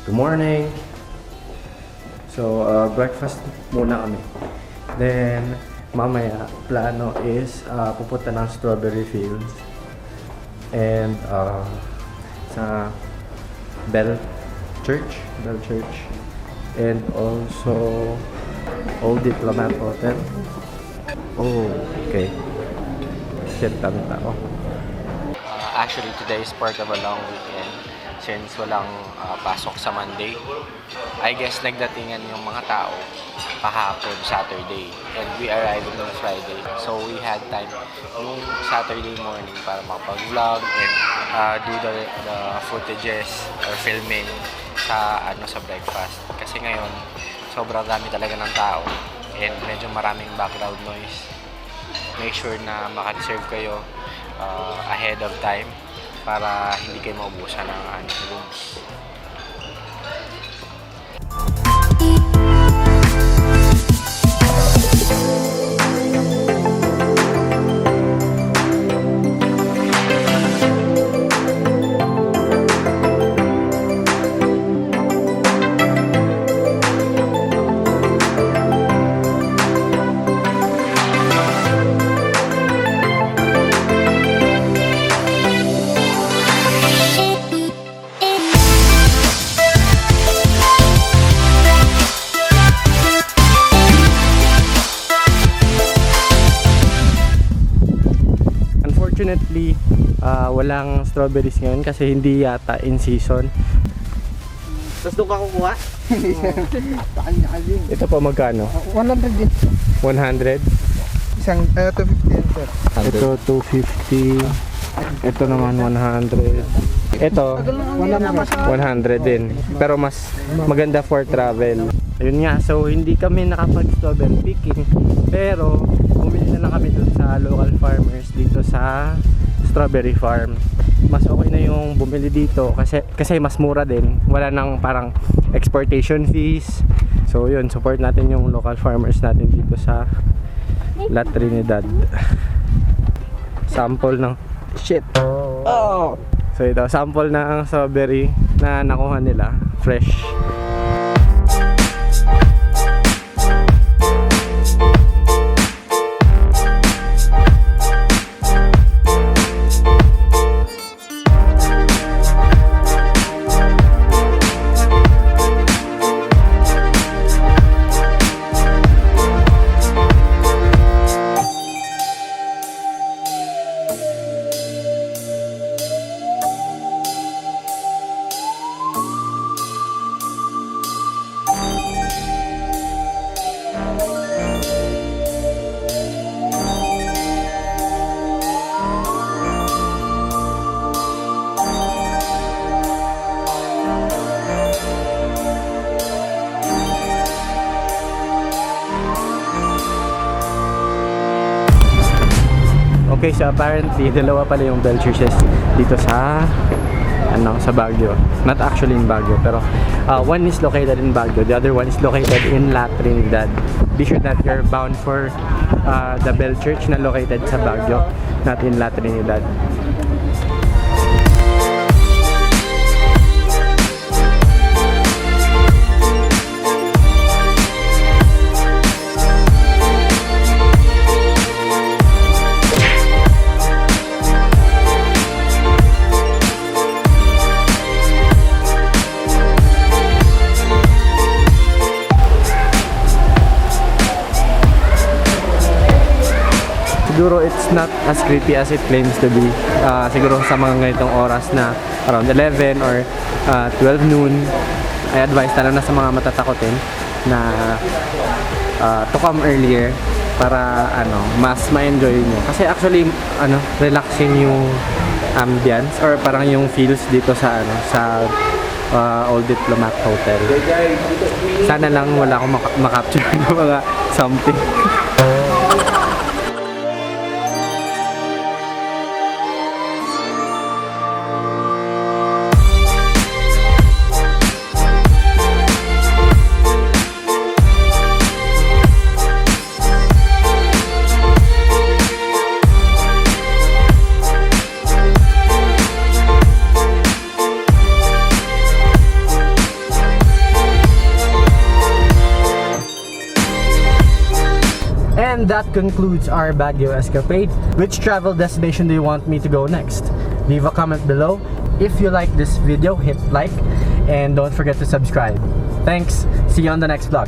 Good morning! So, breakfast muna kami. Then, mamaya, plano is pupunta ng strawberry fields. And, sa Bell Church. And also, Old Diplomat Hotel. Oh, okay. Shit, dami tao. Actually, today is part of a long weekend since walang pasok sa Monday. I guess nagdatingan yung mga tao kahapon Saturday and we arrived on Friday. So we had time yung Saturday morning para makapag-vlog and do the footages or filming sa breakfast. Kasi ngayon, sobrang dami talaga ng tao and medyo maraming background noise. Make sure na maka-reserve kayo ahead of time para hindi kayo maubusan ng rooms. Unfortunately, walang strawberries ngayon kasi hindi yata in season. Tapos doon ka kukuha? Ito po magkano? 100 din. 100? Isang, 250 yan sir. Ito 250. Ito naman 100. Ito 100 din. Pero mas maganda for travel. Ayun nga, so hindi kami nakapag-strawberry picking. Pero bumili na lang kami dun sa local farmers dito sa strawberry farm. Mas okay na yung bumili dito kasi mas mura din. Wala nang parang exportation fees. So yun, support natin yung local farmers natin dito sa La Trinidad. Sample ng shit. Oh. So ito, sample ng strawberry na nakuha nila, fresh. Okay, so apparently dalawa pala yung bell churches dito sa sa Baguio. Not actually in Baguio, pero one is located in Baguio, the other one is located in La Trinidad. Be sure that you're bound for the bell church na located sa Baguio, not in La Trinidad. Siguro it's not as creepy as it claims to be. Siguro sa mga ganitong oras na around 11 or 12 noon, I advise lalo na sa mga matatakotin na to come earlier para mas ma-enjoy nyo. Kasi actually relaxing yung ambience or parang yung feels dito sa sa Old Diplomat Hotel. Sana lang wala akong makapture ng mga something. And that concludes our Baguio escapade. Which travel destination do you want me to go next? Leave a comment below. If you like this video, hit like and don't forget to subscribe. Thanks. See you on the next vlog.